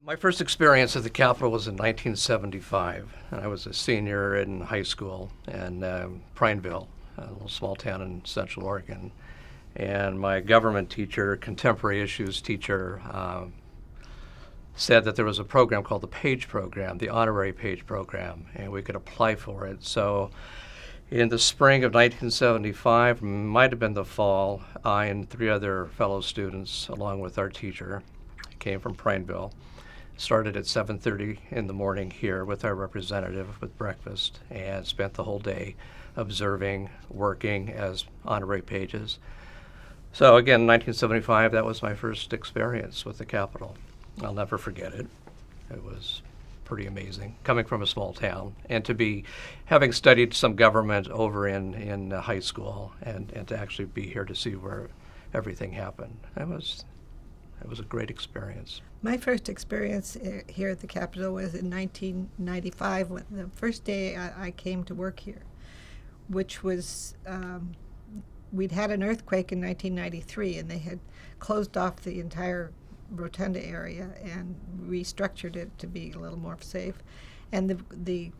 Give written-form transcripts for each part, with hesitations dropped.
My first experience at the Capitol was in 1975, and I was a senior in high school in Prineville, a little small town in Central Oregon. And my government teacher, contemporary issues teacher, said that there was a program called the PAGE program, the honorary PAGE program, and we could apply for it. So in the spring of 1975, might have been the fall, I and three other fellow students, along with our teacher, came from Prineville. Started at 7:30 in the morning here with our representative with breakfast and spent the whole day observing, working as honorary pages. So again, 1975, that was my first experience with the Capitol. I'll never forget it. It was pretty amazing, coming from a small town, and to be having studied some government over in high school and to actually be here to see where everything happened. It was a great experience. My first experience here at the Capitol was in 1995, when the first day I came to work here, which was, we'd had an earthquake in 1993, and they had closed off the entire rotunda area and restructured it to be a little more safe. And the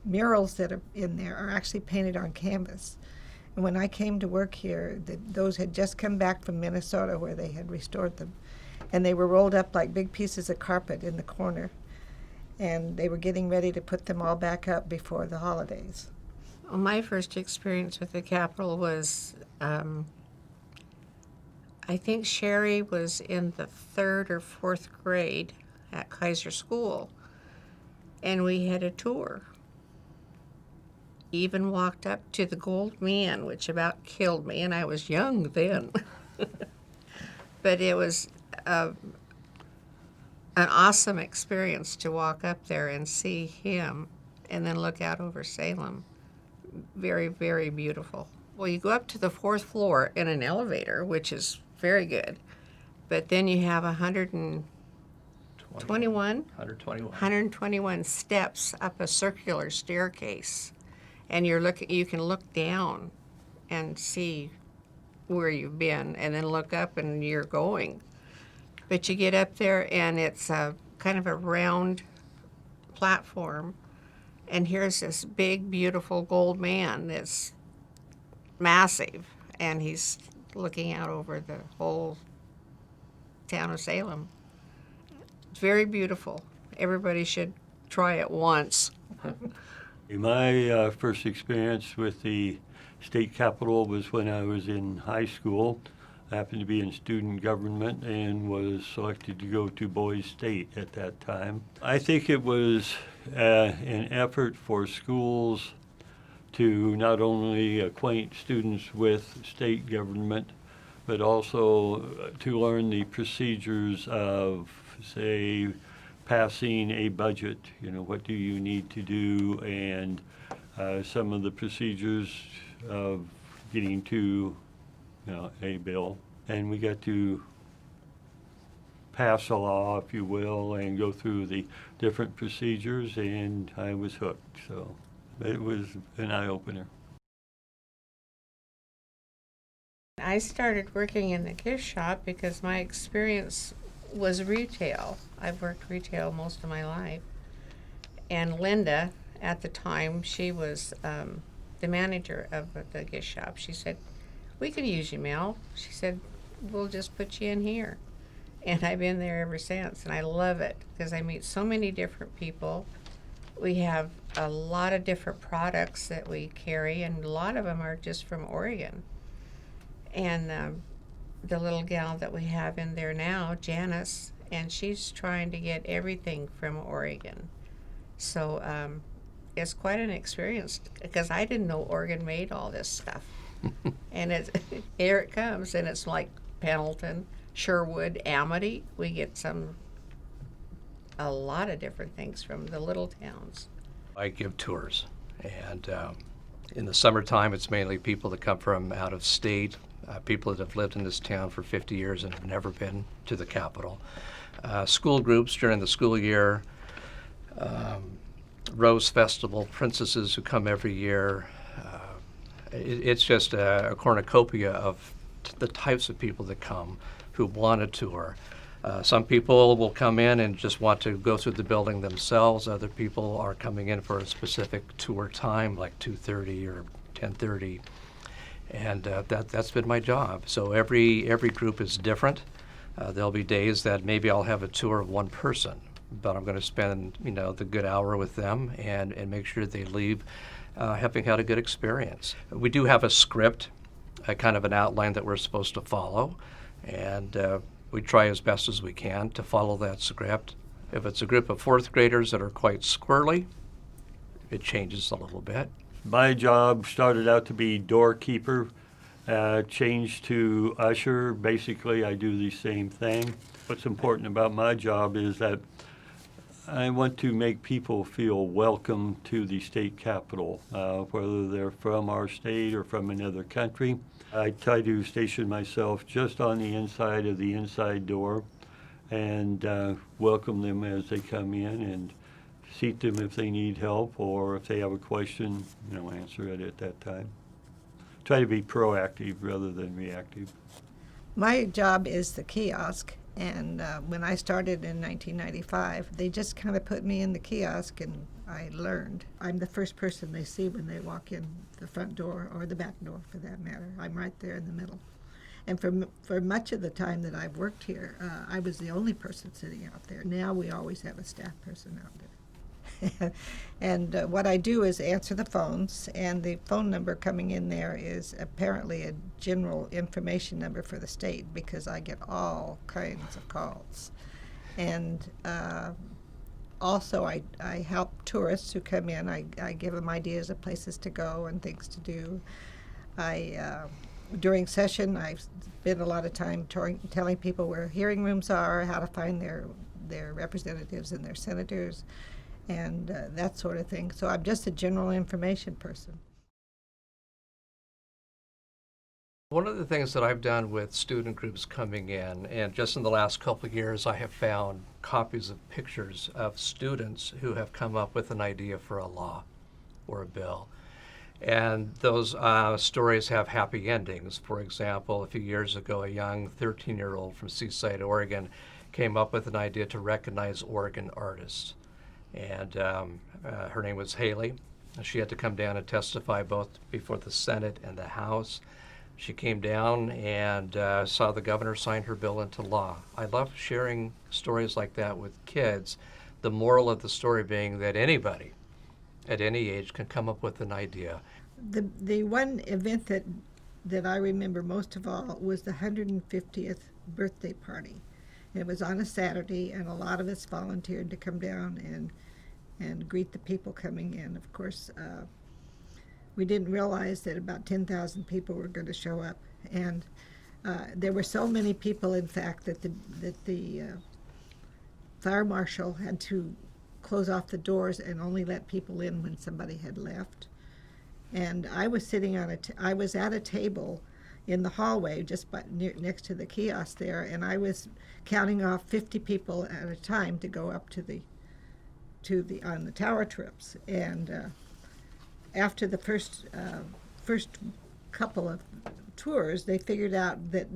murals that are in there are actually painted on canvas. And when I came to work here, those had just come back from Minnesota where they had restored them. And they were rolled up like big pieces of carpet in the corner. And they were getting ready to put them all back up before the holidays. Well, my first experience with the Capitol was, I think Sherry was in the 3rd or 4th grade at Kaiser School, and we had a tour. Even walked up to the Gold Man, which about killed me, and I was young then. But it was an awesome experience to walk up there and see him and then look out over Salem. Very, very beautiful. Well, you go up to the 4th floor in an elevator, which is very good, but then you have 121 steps up a circular staircase, and you can look down and see where you've been, and then look up and you're going. But you get up there, and it's a kind of a round platform, and here's this big, beautiful gold man that's massive, and he's looking out over the whole town of Salem. It's very beautiful. Everybody should try it once. My first experience with the state capitol was when I was in high school. I happened to be in student government and was selected to go to Boise State at that time. I think it was an effort for schools to not only acquaint students with state government, but also to learn the procedures of, say, passing a budget. You know, what do you need to do, and some of the procedures of getting to a bill. And we got to pass a law, if you will, and go through the different procedures, and I was hooked. So it was an eye-opener. I started working in the gift shop because my experience was retail. I've worked retail most of my life. And Linda, at the time, she was the manager of the gift shop. She said, "We could use you, Mel." She said, "We'll just put you in here." And I've been there ever since, and I love it because I meet so many different people. We have a lot of different products that we carry, and a lot of them are just from Oregon. And the little gal that we have in there now, Janice, and she's trying to get everything from Oregon. So it's quite an experience because I didn't know Oregon made all this stuff. And here it comes, and it's like Pendleton, Sherwood, Amity. We get a lot of different things from the little towns. I give tours, and in the summertime, it's mainly people that come from out of state, people that have lived in this town for 50 years and have never been to the Capitol. School groups during the school year, Rose Festival, princesses who come every year. It's just a cornucopia of the types of people that come who want a tour. Some people will come in and just want to go through the building themselves. Other people are coming in for a specific tour time, like 2:30 or 10:30. And that's been my job. So every group is different. There'll be days that maybe I'll have a tour of one person, but I'm going to spend the good hour with them and make sure they leave having had a good experience. We do have a script, a kind of an outline that we're supposed to follow, and we try as best as we can to follow that script. If it's a group of fourth graders that are quite squirrely, it changes a little bit. My job started out to be doorkeeper, changed to usher. Basically, I do the same thing. What's important about my job is that I want to make people feel welcome to the state capitol, whether they're from our state or from another country. I try to station myself just on the inside of the inside door and welcome them as they come in and seat them if they need help, or if they have a question, answer it at that time. Try to be proactive rather than reactive. My job is the kiosk, and when I started in 1995, they just kind of put me in the kiosk and I learned. I'm the first person they see when they walk in the front door, or the back door for that matter. I'm right there in the middle. And for much of the time that I've worked here, I was the only person sitting out there. Now we always have a staff person out there. And what I do is answer the phones, and the phone number coming in there is apparently a general information number for the state, because I get all kinds of calls. And also I help tourists who come in. I give them ideas of places to go and things to do. During session, I spend a lot of time telling people where hearing rooms are, how to find their representatives and their senators, and that sort of thing. So I'm just a general information person. One of the things that I've done with student groups coming in, and just in the last couple of years, I have found copies of pictures of students who have come up with an idea for a law or a bill. And those stories have happy endings. For example, a few years ago, a young 13-year-old from Seaside, Oregon, came up with an idea to recognize Oregon artists. And her name was Haley. She had to come down and testify both before the Senate and the House. She came down and saw the governor sign her bill into law. I love sharing stories like that with kids, the moral of the story being that anybody at any age can come up with an idea. The one event that I remember most of all was the 150th birthday party. It was on a Saturday, and a lot of us volunteered to come down and greet the people coming in. Of course, we didn't realize that about 10,000 people were going to show up, and there were so many people, in fact, that the fire marshal had to close off the doors and only let people in when somebody had left. And I was sitting I was at a table in the hallway just next to the kiosk there, and I was counting off 50 people at a time to go up on the tower trips. And after the first couple of tours, they figured out that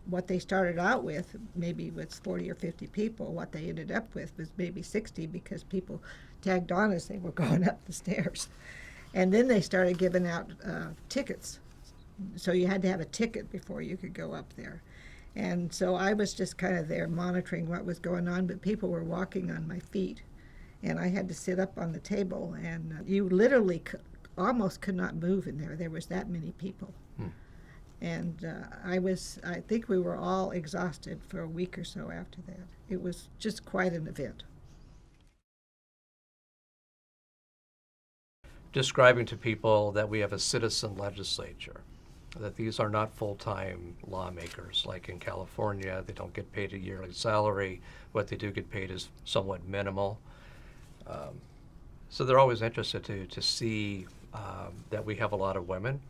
what they started out with maybe was 40 or 50 people. What they ended up with was maybe 60, because people tagged on as they were going up the stairs. And then they started giving out tickets. So you had to have a ticket before you could go up there. And so I was just kind of there monitoring what was going on, but people were walking on my feet. And I had to sit up on the table, and you literally almost could not move in there. There was that many people. And I think we were all exhausted for a week or so after that. It was just quite an event. Describing to people that we have a citizen legislature, that these are not full-time lawmakers. Like in California, they don't get paid a yearly salary. What they do get paid is somewhat minimal. So they're always interested to see that we have a lot of women.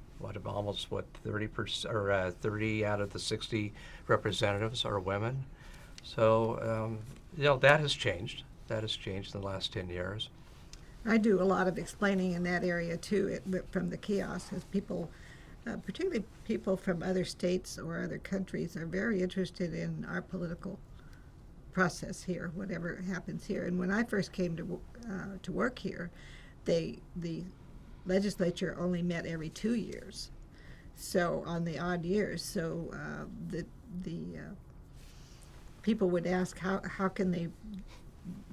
Almost 30% or 30 out of the 60 representatives are women. So that has changed. That has changed in the last 10 years. I do a lot of explaining in that area too, from the kiosk, as people, particularly people from other states or other countries, are very interested in our political process here, whatever happens here. And when I first came to work here, the legislature only met every 2 years, so on the odd years. So the people would ask how can they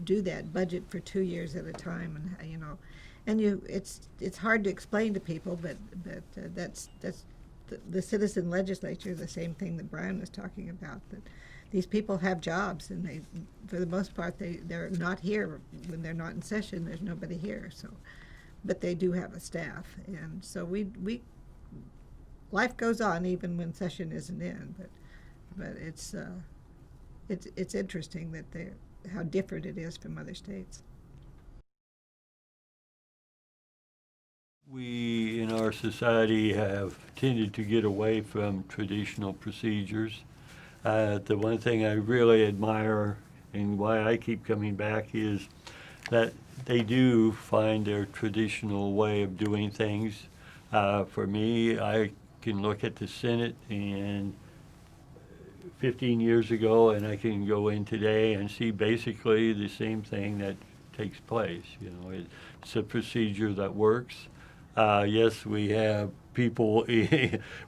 do that budget for 2 years at a time, and it's hard to explain to people, but that's the citizen legislature, the same thing that Brian was talking about, that these people have jobs, and they, for the most part, they're not here when they're not in session. There's nobody here, so, but they do have a staff, and so we life goes on even when session isn't in, but it's interesting that how different it is from other states. We in our society have tended to get away from traditional procedures. The one thing I really admire and why I keep coming back is that they do find their traditional way of doing things. For me, I can look at the Senate and 15 years ago, and I can go in today and see basically the same thing that takes place. It's a procedure that works. Yes, we have people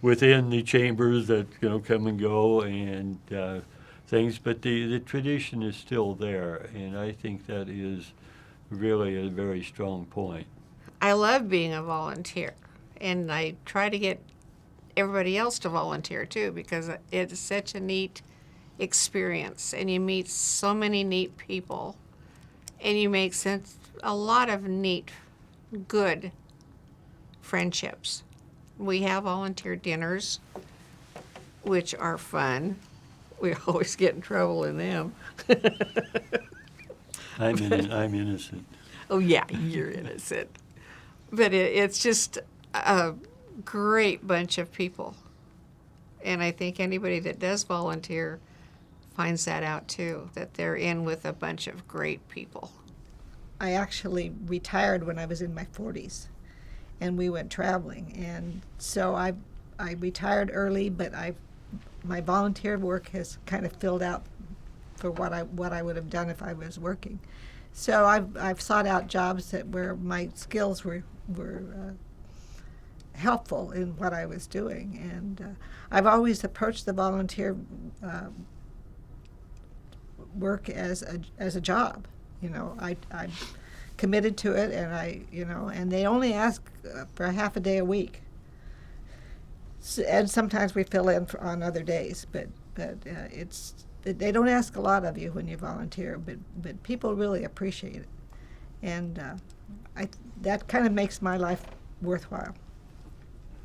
within the chambers that come and go and things, but the tradition is still there, and I think that is really a very strong point. I love being a volunteer, and I try to get everybody else to volunteer too, because it's such a neat experience, and you meet so many neat people, and you make a lot of neat, good friendships. We have volunteer dinners, which are fun. We always get in trouble in them. I'm innocent. Oh yeah, you're innocent. But it's just a great bunch of people. And I think anybody that does volunteer finds that out too, that they're in with a bunch of great people. I actually retired when I was in my 40s, and we went traveling. And so I retired early, but my volunteer work has kind of filled out for what I would have done if I was working. So I've sought out jobs where my skills were helpful in what I was doing, and I've always approached the volunteer work as a job. I'm committed to it, and and they only ask for a half a day a week, and sometimes we fill in on other days, but they don't ask a lot of you when you volunteer, but people really appreciate it, and that kind of makes my life worthwhile.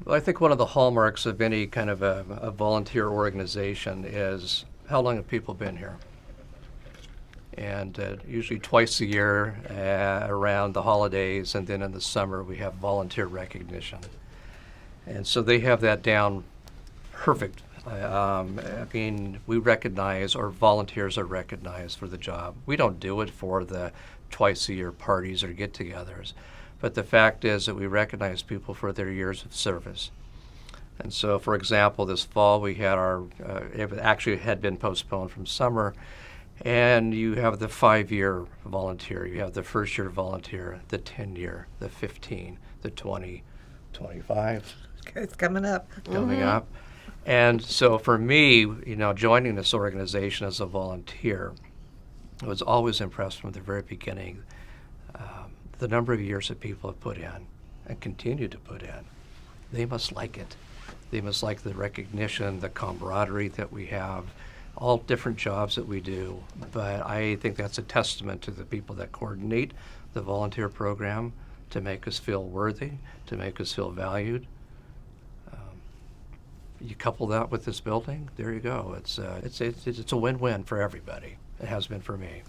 Well, I think one of the hallmarks of any kind of a volunteer organization is how long have people been here? And usually twice a year around the holidays, and then in the summer we have volunteer recognition. And so they have that down perfect. We recognize, or volunteers are recognized for the job. We don't do it for the twice a year parties or get-togethers, but the fact is that we recognize people for their years of service. And so, for example, this fall we had it actually had been postponed from summer, and you have the 5-year volunteer, you have the first-year volunteer, the 10-year, the 15, the 20, 25. It's coming up. Coming up. And so for me, joining this organization as a volunteer, I was always impressed from the very beginning the number of years that people have put in and continue to put in. They must like it. They must like the recognition, the camaraderie that we have, all different jobs that we do. But I think that's a testament to the people that coordinate the volunteer program to make us feel worthy, to make us feel valued. You couple that with this building, there you go. It's a win-win for everybody. It has been for me.